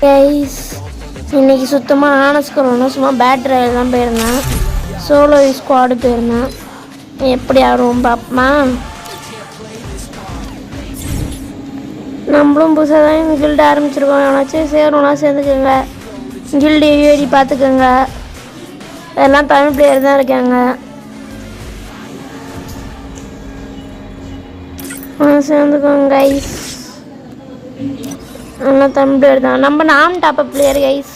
Guys இன்னைக்கு சுத்தமாக ஆனஸ்கரோன்னு சும்மா பேட்ரியில் தான் போயிருந்தேன். சோலோ ஸ்குவாடு போயிருந்தேன். எப்படி ஆடுவோம் பாப்பமா. நம்மளும் புதுசாக தான் கில்டு ஆரம்பிச்சிருக்கோம். எவனாச்சும் சேரணும்னா சேர்ந்துக்கோங்க. கில்டு ஏறி பார்த்துக்கோங்க. எல்லாம் தமிழ் பிளேயர் தான் இருக்காங்க. சேர்ந்துக்கோங்க கைஸ். எல்லாம் தமிழ் பிளேயர் தான். நம்ம டாப்அப் பிளேயர் கைஸ்.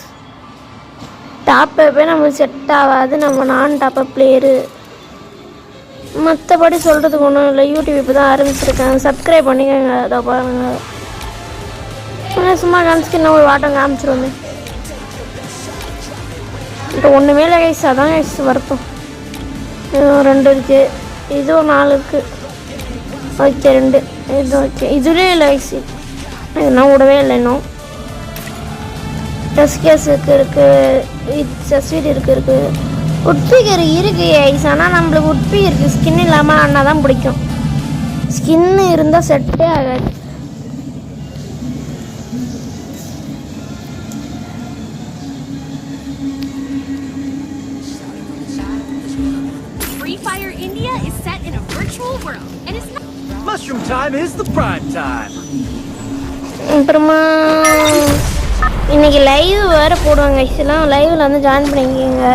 டாப்பப்பே நம்மளுக்கு செட் ஆகாது. நம்ம டாப்அப் பிளேயரு. மற்றபடி சொல்கிறதுக்கு ஒன்றும் இல்லை. யூடியூப் இப்போ தான் ஆரம்பிச்சிருக்கேன். சப்ஸ்கிரைப் பண்ணிக்கோங்க. அதை பாருங்க. சும்மா காமிச்சிக்கு ஒரு வாட்டம் காமிச்சிருவோமே. இப்போ ஒன்றுமே இல்லை கைஸ். அதான் கைஸ் வருத்தம். 2 இருக்குது. இது ஒரு 4 இருக்குது. ஓகே 2 இது ஓகே. இதுலேயே இல்லை கைஸ். இதெல்லாம் விடவே இல்லை இன்னும். டஸ்கேஸுக்கு இருக்குது. சஸ்வீட் இருக்குது. உட்பிகர் இருக்குது ஐஸ். ஆனால் நம்மளுக்கு உட்பிகருக்கு ஸ்கின் இல்லாமல் ஆனா தான் பிடிக்கும். ஸ்கின்னு இருந்தால் செட்டே ஆகாது. Free Fire India is set in a virtual world and it's not Mushroom time is the prime time. அப்புறமா இன்னைக்கு லைவ் வேறு போடுவாங்க. ஆக்சுவலாக லைவில் வந்து ஜாயின் பண்ணிக்கோங்க.